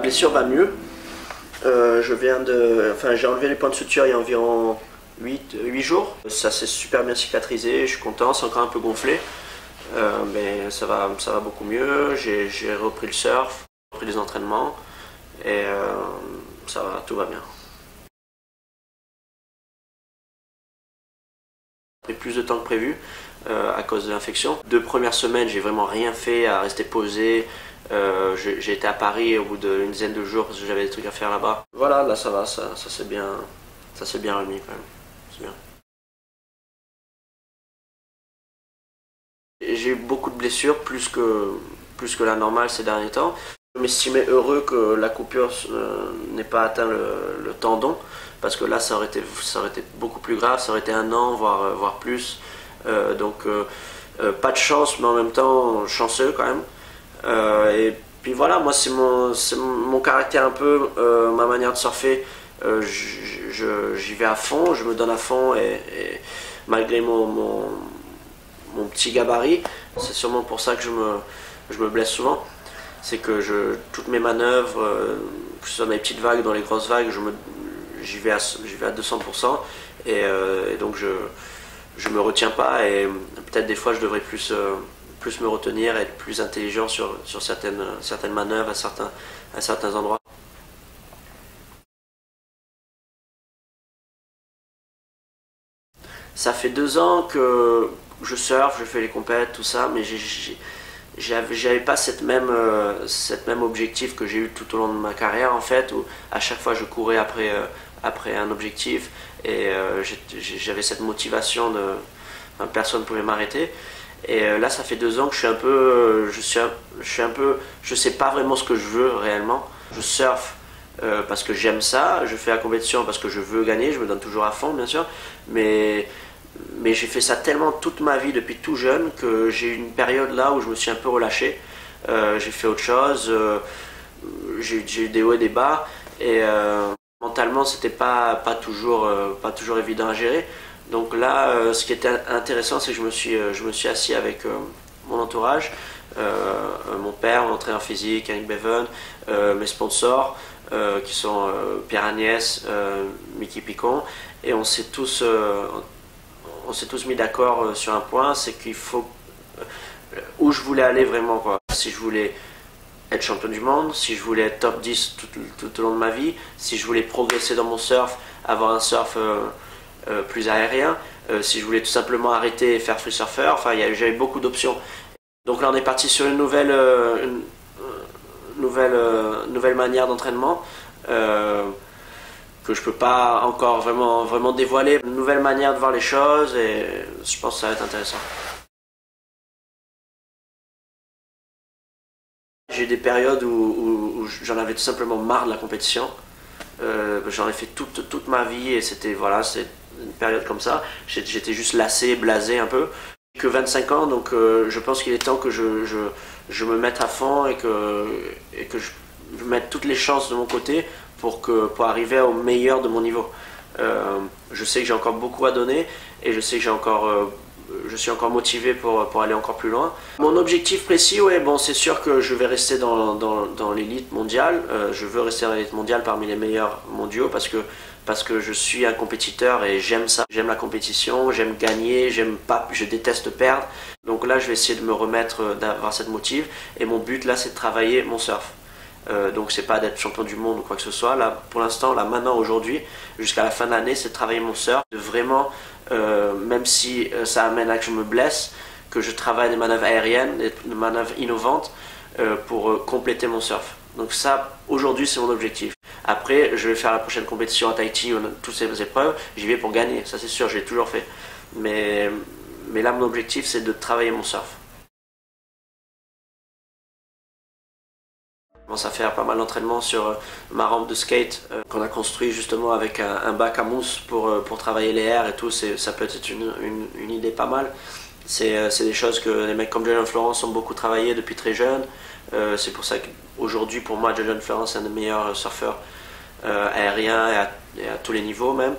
blessure va mieux. J'ai enlevé les points de suture il y a environ 8 jours. Ça s'est super bien cicatrisé, je suis content, c'est encore un peu gonflé. Mais ça va beaucoup mieux. J'ai repris le surf, repris les entraînements et ça va, tout va bien. J'ai pris plus de temps que prévu à cause de l'infection. 2 premières semaines, j'ai vraiment rien fait à rester posé. J'ai été à Paris au bout d'une dizaine de jours parce que j'avais des trucs à faire là-bas. Voilà, là ça va, ça s'est bien remis quand même. C'est bien. J'ai eu beaucoup de blessures, plus que la normale ces derniers temps. Je m'estimais heureux que la coupure n'ait pas atteint le tendon, parce que là ça aurait été beaucoup plus grave, ça aurait été 1 an, voire plus. Pas de chance, mais en même temps chanceux quand même. Et puis voilà, moi c'est mon caractère un peu, ma manière de surfer. J'y vais à fond, je me donne à fond et malgré mon petit gabarit, c'est sûrement pour ça que je me blesse souvent. C'est que toutes mes manœuvres, que ce soit dans les petites vagues, dans les grosses vagues, j'y vais à 200% et donc je me retiens pas et peut-être des fois je devrais plus me retenir et être plus intelligent sur certaines manœuvres à certains endroits. Ça fait 2 ans que je surfe, je fais les compètes, tout ça, mais j'avais pas cette même objectif que j'ai eu tout au long de ma carrière en fait, où à chaque fois je courais après un objectif et j'avais cette motivation personne ne pouvait m'arrêter. Et là ça fait 2 ans que je suis un peu, je sais pas vraiment ce que je veux réellement. Je surfe parce que j'aime ça, je fais la compétition parce que je veux gagner, je me donne toujours à fond bien sûr, mais j'ai fait ça tellement toute ma vie depuis tout jeune que j'ai eu une période là où je me suis un peu relâché. J'ai fait autre chose, j'ai eu des hauts et des bas et mentalement c'était pas toujours évident à gérer. Donc là ce qui était intéressant c'est que je me suis assis avec mon entourage, mon père, mon entraîneur physique, Yannick Beven, mes sponsors qui sont Pierre Agnès, Mickey Picon, et on s'est tous mis d'accord sur un point, c'est qu'il faut où je voulais aller vraiment quoi. Si je voulais être champion du monde, si je voulais être top 10 tout au long de ma vie, si je voulais progresser dans mon surf, avoir un surf plus aérien, si je voulais tout simplement arrêter et faire free surfer, enfin j'avais beaucoup d'options. Donc là on est parti sur une nouvelle manière d'entraînement que je peux pas encore vraiment dévoiler, une nouvelle manière de voir les choses et je pense que ça va être intéressant. J'ai eu des périodes où j'en avais tout simplement marre de la compétition. J'en ai fait toute ma vie et c'était une période comme ça. J'étais juste lassé, blasé un peu. J'ai que 25 ans donc je pense qu'il est temps que je me mette à fond et que je mette toutes les chances de mon côté pour arriver au meilleur de mon niveau. Je sais que j'ai encore beaucoup à donner et je sais que je suis encore motivé pour aller encore plus loin. Mon objectif précis, ouais, bon, c'est sûr que je vais rester dans l'élite mondiale. Je veux rester dans l'élite mondiale parmi les meilleurs mondiaux parce que je suis un compétiteur et j'aime ça. J'aime la compétition, j'aime gagner, je déteste perdre. Donc là, je vais essayer de me remettre, d'avoir cette motive. Et mon but là, c'est de travailler mon surf. Donc c'est pas d'être champion du monde ou quoi que ce soit. Là, pour l'instant, là maintenant, aujourd'hui, jusqu'à la fin de l'année, c'est de travailler mon surf, de vraiment, même si ça amène à que je me blesse, que je travaille des manœuvres aériennes, des manœuvres innovantes pour compléter mon surf. Donc ça, aujourd'hui, c'est mon objectif. Après, je vais faire la prochaine compétition à Tahiti, toutes ces épreuves, j'y vais pour gagner, ça c'est sûr, je l'ai toujours fait. Mais là, mon objectif, c'est de travailler mon surf. Je commence à faire pas mal d'entraînement sur ma rampe de skate qu'on a construit justement avec un bac à mousse pour travailler les airs et tout. Ça peut être une idée pas mal. C'est des choses que les mecs comme John Florence ont beaucoup travaillé depuis très jeune. C'est pour ça qu'aujourd'hui, pour moi, John Florence est un des meilleurs surfeurs aériens et à tous les niveaux même.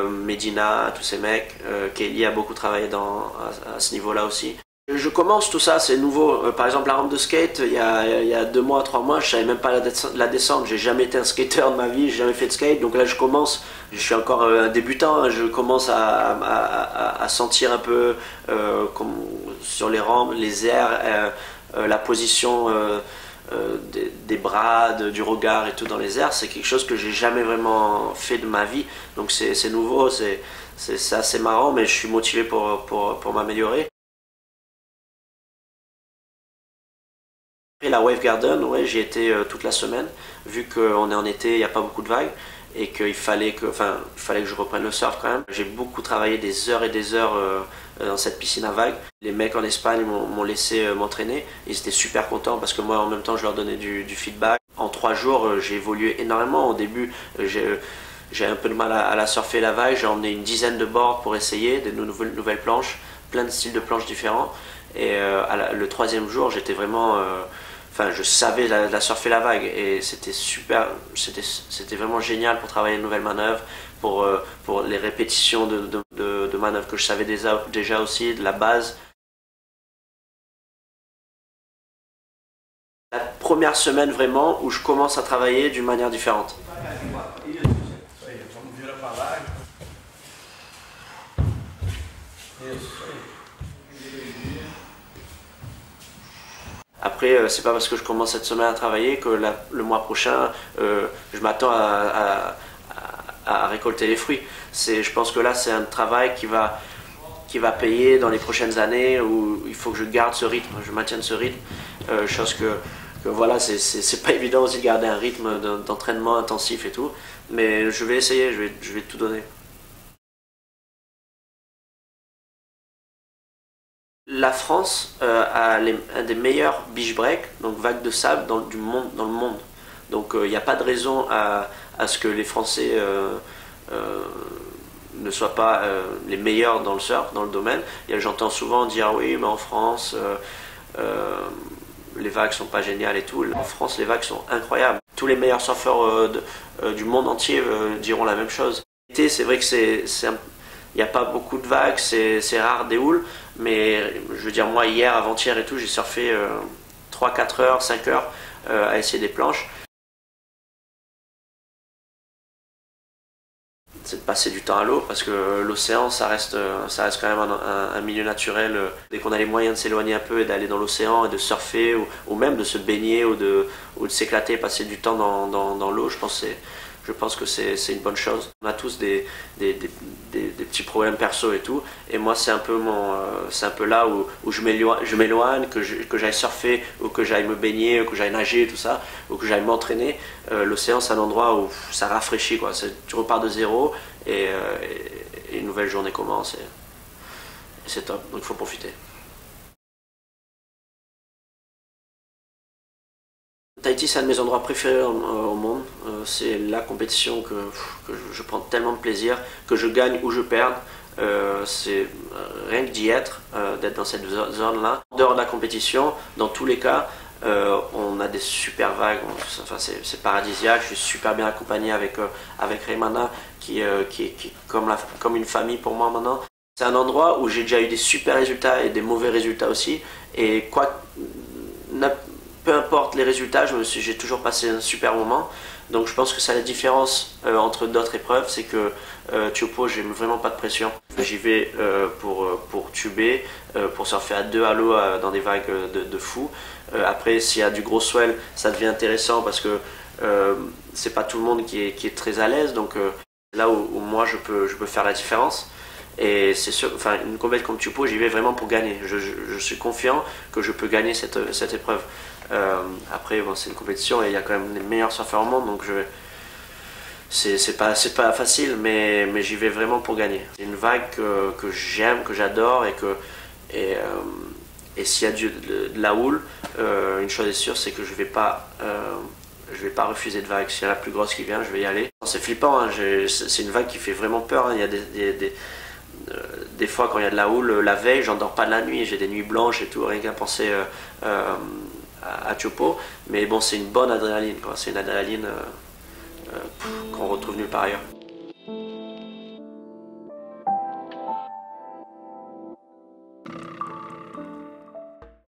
Medina, tous ces mecs. Kelly a beaucoup travaillé à ce niveau-là aussi. Je commence tout ça, c'est nouveau. Par exemple, la rampe de skate, il y a 2 mois, 3 mois, je savais même pas la descendre. J'ai jamais été un skater de ma vie, j'ai jamais fait de skate. Donc là, je commence. Je suis encore un débutant. Hein, je commence à sentir un peu sur les rampes, les airs, la position des bras, du regard et tout dans les airs. C'est quelque chose que j'ai jamais vraiment fait de ma vie. Donc c'est nouveau, c'est assez marrant, mais je suis motivé pour m'améliorer. Et la Wave Garden, ouais, j'y étais toute la semaine, vu qu'on est en été, il n'y a pas beaucoup de vagues, et il fallait que je reprenne le surf quand même. J'ai beaucoup travaillé des heures et des heures dans cette piscine à vagues. Les mecs en Espagne m'ont laissé m'entraîner, ils étaient super contents parce que moi en même temps je leur donnais du feedback. En 3 jours, j'ai évolué énormément. Au début, j'ai un peu de mal à la surfer la vague, j'ai emmené une dizaine de boards pour essayer, des nouvelles planches, plein de styles de planches différents. Et le troisième jour, j'étais vraiment enfin, je savais la surfer la vague et c'était super, c'était vraiment génial pour travailler une nouvelle manœuvre, pour les répétitions de manœuvres que je savais déjà aussi, de la base. La première semaine vraiment où je commence à travailler d'une manière différente. Après, c'est pas parce que je commence cette semaine à travailler que le mois prochain, je m'attends à récolter les fruits. Je pense que là, c'est un travail qui va payer dans les prochaines années où il faut que je garde ce rythme, je maintienne ce rythme. Chose que voilà, c'est pas évident aussi de garder un rythme d'entraînement intensif et tout. Mais je vais essayer, je vais tout donner. La France a un des meilleurs beach breaks, donc vagues de sable dans le monde. Donc il n'y a pas de raison à ce que les Français euh, ne soient pas les meilleurs dans le surf, dans le domaine. J'entends souvent dire oui, mais en France, euh, les vagues sont pas géniales et tout. En France, les vagues sont incroyables. Tous les meilleurs surfeurs du monde entier diront la même chose. L'été, c'est vrai que il n'y a pas beaucoup de vagues, c'est rare des houles, mais je veux dire, moi, hier, avant-hier et tout, j'ai surfé 3-4 heures, 5 heures à essayer des planches. C'est de passer du temps à l'eau parce que l'océan ça reste quand même un milieu naturel. Dès qu'on a les moyens de s'éloigner un peu et d'aller dans l'océan et de surfer ou même de se baigner ou de s'éclater et passer du temps dans l'eau, je pense que c'est une bonne chose. On a tous des petits problèmes perso et tout. Et moi, c'est un peu là où je m'éloigne, que j'aille surfer ou que j'aille me baigner, ou que j'aille nager, tout ça, ou que j'aille m'entraîner. L'océan, c'est un endroit où ça rafraîchit, quoi. Tu repars de zéro et une nouvelle journée commence et c'est top. Donc il faut profiter. Tahiti, c'est un de mes endroits préférés au monde. C'est la compétition que je prends tellement de plaisir, que je gagne ou je perde. C'est rien que d'y être, d'être dans cette zone-là. En dehors de la compétition, dans tous les cas, on a des super vagues. Enfin, c'est paradisiaque. Je suis super bien accompagné avec Raymana, qui est comme une famille pour moi maintenant. C'est un endroit où j'ai déjà eu des super résultats et des mauvais résultats aussi. Et peu importe les résultats, j'ai toujours passé un super moment. Donc je pense que c'est la différence entre d'autres épreuves, c'est que Tiopo, j'ai vraiment pas de pression. J'y vais pour tuber, pour surfer à deux à l'eau dans des vagues de fou. Après, s'il y a du gros swell, ça devient intéressant parce que c'est pas tout le monde qui est très à l'aise. Donc là où moi je peux faire la différence. Et c'est sûr, enfin, une compétition comme Tupou, j'y vais vraiment pour gagner. Je suis confiant que je peux gagner cette épreuve. Après, bon, c'est une compétition et il y a quand même les meilleurs surfeurs au monde, donc c'est pas facile, mais j'y vais vraiment pour gagner. C'est une vague que j'aime, que j'adore et, euh, et s'il y a de la houle, une chose est sûre, c'est que je vais pas refuser de vague. S'il y a la plus grosse qui vient, je vais y aller. C'est flippant, hein, c'est une vague qui fait vraiment peur. Hein. Il y a des fois quand il y a de la houle, la veille, j'endors pas de la nuit, j'ai des nuits blanches et tout, rien qu'à penser à Tiopo. Mais bon, c'est une bonne adrénaline, quoi. C'est une adrénaline qu'on retrouve nulle part ailleurs.